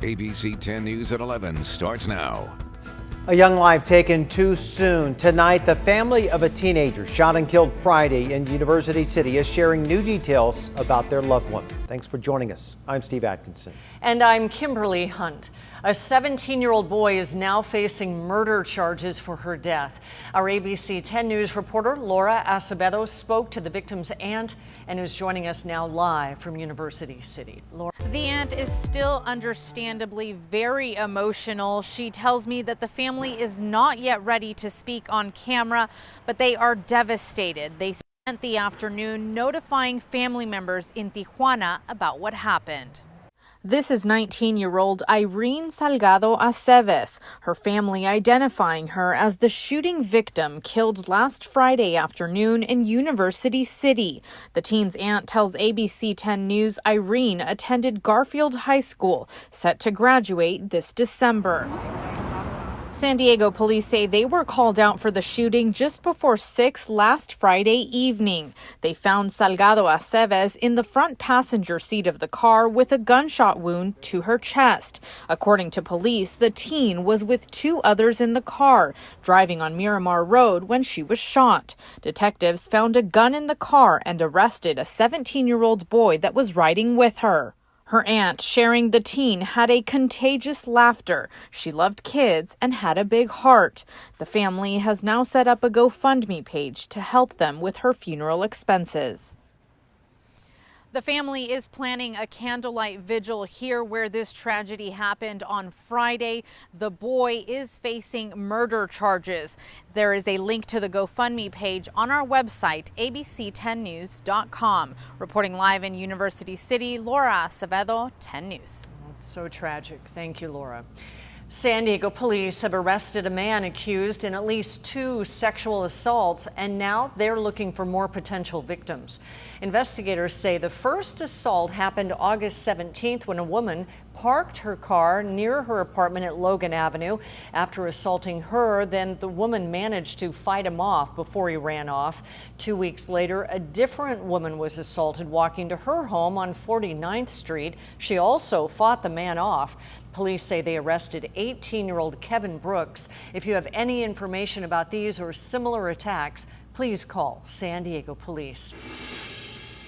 ABC 10 News at 11 starts now. A young life taken too soon. Tonight, the family of a teenager shot and killed Friday in University City is sharing new details about their loved one. Thanks for joining us. I'm Steve Atkinson. And I'm Kimberly Hunt. A 17-year-old boy is now facing murder charges for her death. Our ABC 10 News reporter Laura Acevedo spoke to the victim's aunt and is joining us now live from University City. Laura. The aunt is still understandably very emotional. She tells me that the family is not yet ready to speak on camera, but they are devastated. They spent the afternoon notifying family members in Tijuana about what happened. This is 19-year-old Irene Salgado Aceves, her family identifying her as the shooting victim killed last Friday afternoon in University City. The teen's aunt tells ABC 10 News Irene attended Garfield High School, set to graduate this December. San Diego police say they were called out for the shooting just before 6 last Friday evening. They found Salgado Aceves in the front passenger seat of the car with a gunshot wound to her chest. According to police, the teen was with two others in the car, driving on Miramar Road when she was shot. Detectives found a gun in the car and arrested a 17-year-old boy that was riding with her. Her aunt, sharing the teen, had a contagious laughter. She loved kids and had a big heart. The family has now set up a GoFundMe page to help them with her funeral expenses. The family is planning a candlelight vigil here where this tragedy happened on Friday. The boy is facing murder charges. There is a link to the GoFundMe page on our website, abc10news.com. Reporting live in University City, Laura Acevedo, 10 News. It's so tragic. Thank you, Laura. San Diego police have arrested a man accused in at least 2 sexual assaults, and now they're looking for more potential victims. Investigators say the first assault happened August 17th when a woman parked her car near her apartment at Logan Avenue. After assaulting her, then the woman managed to fight him off before he ran off. 2 weeks later, a different woman was assaulted walking to her home on 49th Street. She also fought the man off. Police say they arrested 18-year-old Kevin Brooks. If you have any information about these or similar attacks, please call San Diego Police.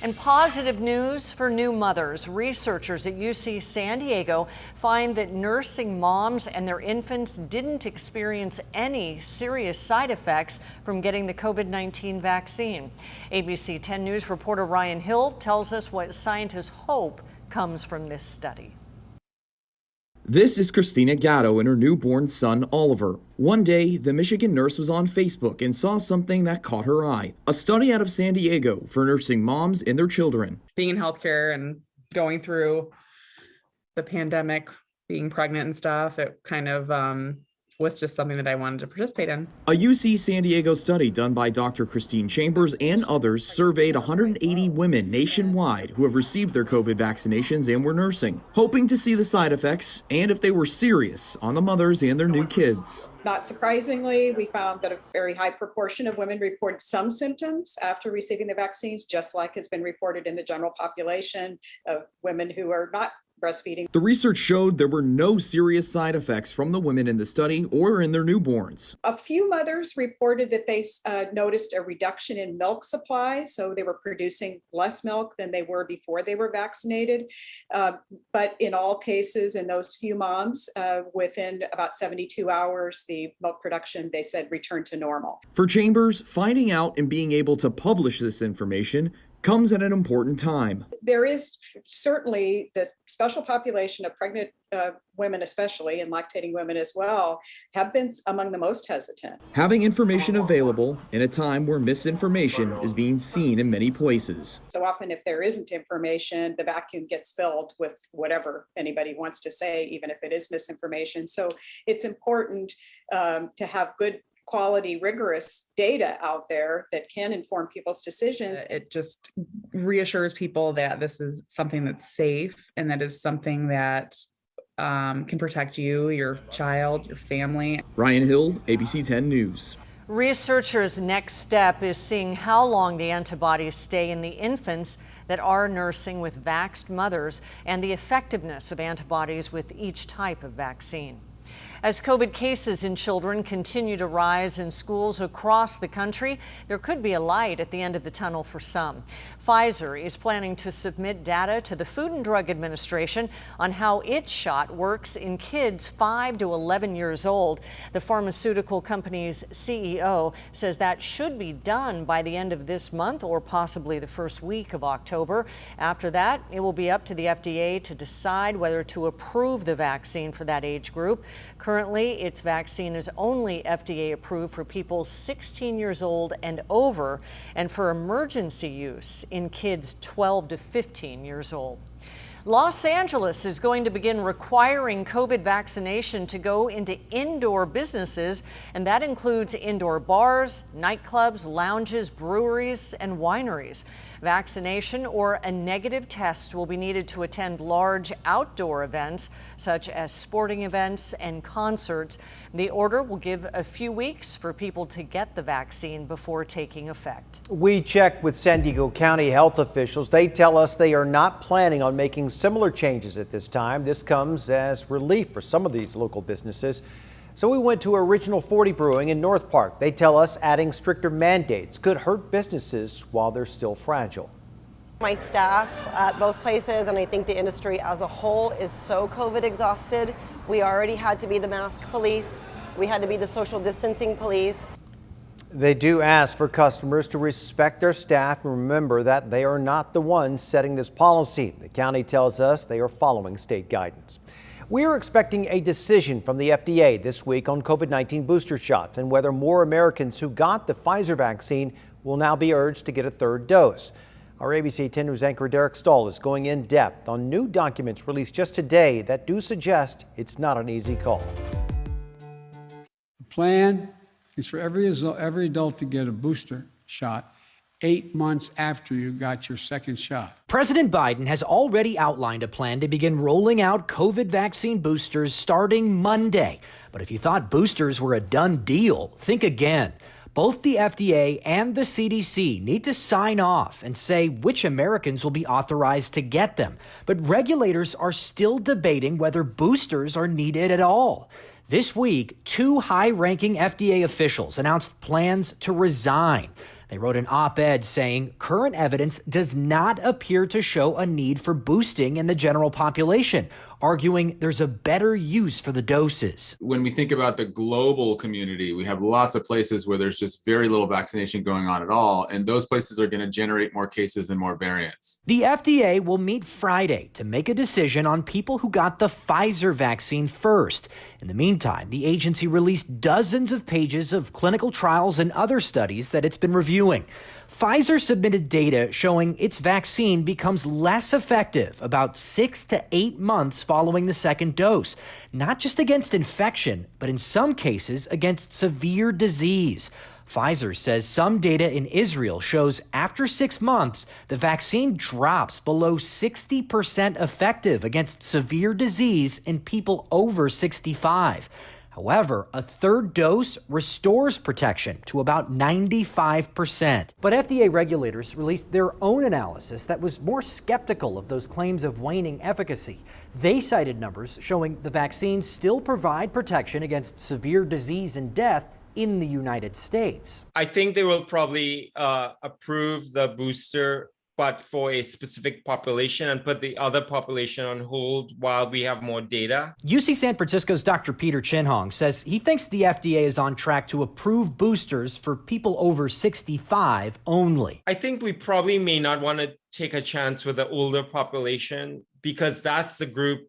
And positive news for new mothers. Researchers at UC San Diego find that nursing moms and their infants didn't experience any serious side effects from getting the COVID-19 vaccine. ABC 10 News reporter Ryan Hill tells us what scientists hope comes from this study. This is Christina Gatto and her newborn son, Oliver. One day, the Michigan nurse was on Facebook and saw something that caught her eye. A study out of San Diego for nursing moms and their children. Being in healthcare and going through the pandemic, being pregnant and stuff, it kind of was just something that I wanted to participate in. A UC San Diego study done by Dr. Christine Chambers and others surveyed 180 women nationwide who have received their COVID vaccinations and were nursing, hoping to see the side effects and if they were serious on the mothers and their new kids. Not surprisingly, we found that a very high proportion of women reported some symptoms after receiving the vaccines, just like has been reported in the general population of women who are not breastfeeding. The research showed there were no serious side effects from the women in the study or in their newborns. A few mothers reported that they noticed a reduction in milk supply, so they were producing less milk than they were before they were vaccinated. But in all cases, in those few moms, within about 72 hours, the milk production, they said, returned to normal. For Chambers, finding out and being able to publish this information comes at an important time. There is certainly the special population of pregnant women, especially, and lactating women as well, have been among the most hesitant. Having information available in a time where misinformation is being seen in many places. So often if there isn't information, the vacuum gets filled with whatever anybody wants to say, even if it is misinformation. So it's important to have good quality, rigorous data out there that can inform people's decisions. It just reassures people that this is something that's safe and that is something that can protect you, your child, your family. Ryan Hill, ABC 10 News. Researchers' next step is seeing how long the antibodies stay in the infants that are nursing with vaxxed mothers and the effectiveness of antibodies with each type of vaccine. As COVID cases in children continue to rise in schools across the country, there could be a light at the end of the tunnel for some. Pfizer is planning to submit data to the Food and Drug Administration on how its shot works in kids 5 to 11 years old. The pharmaceutical company's CEO says that should be done by the end of this month or possibly the first week of October. After that, it will be up to the FDA to decide whether to approve the vaccine for that age group. Currently, its vaccine is only FDA approved for people 16 years old and over, and for emergency use in kids 12 to 15 years old. Los Angeles is going to begin requiring COVID vaccination to go into indoor businesses, and that includes indoor bars, nightclubs, lounges, breweries, and wineries. Vaccination or a negative test will be needed to attend large outdoor events, such as sporting events and concerts. The order will give a few weeks for people to get the vaccine before taking effect. We checked with San Diego County health officials. They tell us they are not planning on making similar changes at this time. This comes as relief for some of these local businesses. So we went to Original 40 Brewing in North Park. They tell us adding stricter mandates could hurt businesses while they're still fragile. My staff at both places, and I think the industry as a whole, is so COVID exhausted. We already had to be the mask police. We had to be the social distancing police. They do ask for customers to respect their staff and remember that they are not the ones setting this policy. The county tells us they are following state guidance. We are expecting a decision from the FDA this week on COVID-19 booster shots and whether more Americans who got the Pfizer vaccine will now be urged to get a third dose. Our ABC 10 News anchor Derek Stahl is going in depth on new documents released just today that do suggest it's not an easy call. The plan is for every adult to get a booster shot 8 months after you got your second shot. President Biden has already outlined a plan to begin rolling out COVID vaccine boosters starting Monday. But if you thought boosters were a done deal, think again. Both the FDA and the CDC need to sign off and say which Americans will be authorized to get them. But regulators are still debating whether boosters are needed at all. This week, 2 high-ranking FDA officials announced plans to resign. They wrote an op-ed saying current evidence does not appear to show a need for boosting in the general population, arguing there's a better use for the doses. When we think about the global community, we have lots of places where there's just very little vaccination going on at all, and those places are going to generate more cases and more variants. The FDA will meet Friday to make a decision on people who got the Pfizer vaccine first. In the meantime, the agency released dozens of pages of clinical trials and other studies that it's been reviewing. Pfizer submitted data showing its vaccine becomes less effective about 6 to 8 months following the second dose, not just against infection, but in some cases against severe disease. Pfizer says some data in Israel shows after 6 months, the vaccine drops below 60% effective against severe disease in people over 65. However, a third dose restores protection to about 95%. But FDA regulators released their own analysis that was more skeptical of those claims of waning efficacy. They cited numbers showing the vaccines still provide protection against severe disease and death in the United States. I think they will probably approve the booster, but for a specific population, and put the other population on hold while we have more data. UC San Francisco's Dr. Peter Chin-Hong says he thinks the FDA is on track to approve boosters for people over 65 only. I think we probably may not want to take a chance with the older population because that's the group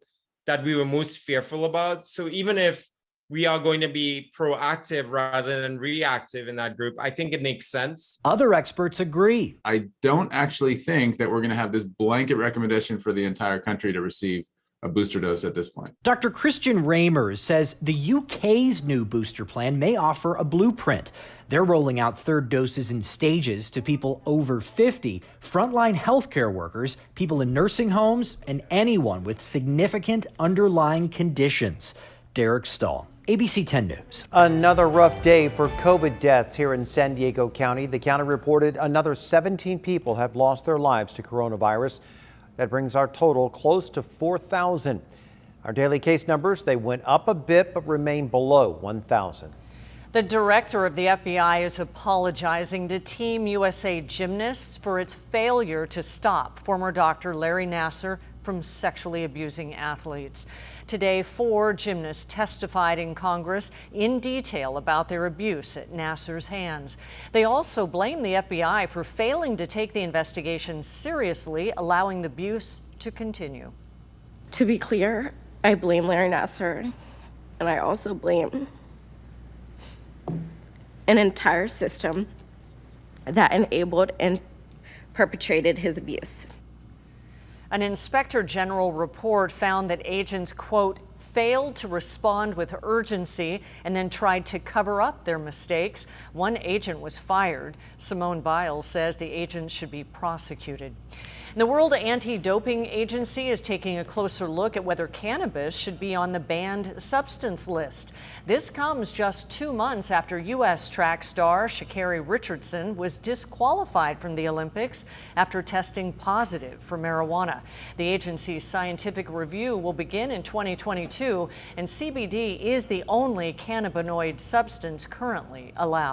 that we were most fearful about. So even if we are going to be proactive rather than reactive in that group, I think it makes sense. Other experts agree. I don't actually think that we're going to have this blanket recommendation for the entire country to receive a booster dose at this point. Dr. Christian Ramers says the UK's new booster plan may offer a blueprint. They're rolling out third doses in stages to people over 50, frontline healthcare workers, people in nursing homes, and anyone with significant underlying conditions. Derek Stahl, ABC 10 News. Another rough day for COVID deaths here in San Diego County. The county reported another 17 people have lost their lives to coronavirus. That brings our total close to 4,000. Our daily case numbers, they went up a bit but remain below 1,000. The director of the FBI is apologizing to Team USA gymnasts for its failure to stop former doctor Larry Nassar from sexually abusing athletes. Today, 4 gymnasts testified in Congress in detail about their abuse at Nassar's hands. They also blame the FBI for failing to take the investigation seriously, allowing the abuse to continue. To be clear, I blame Larry Nassar, and I also blame an entire system that enabled and perpetrated his abuse. An inspector general report found that agents, quote, failed to respond with urgency and then tried to cover up their mistakes. One agent was fired. Simone Biles says the agents should be prosecuted. The World Anti-Doping Agency is taking a closer look at whether cannabis should be on the banned substance list. This comes just 2 months after U.S. track star Sha'Carri Richardson was disqualified from the Olympics after testing positive for marijuana. The agency's scientific review will begin in 2022, and CBD is the only cannabinoid substance currently allowed.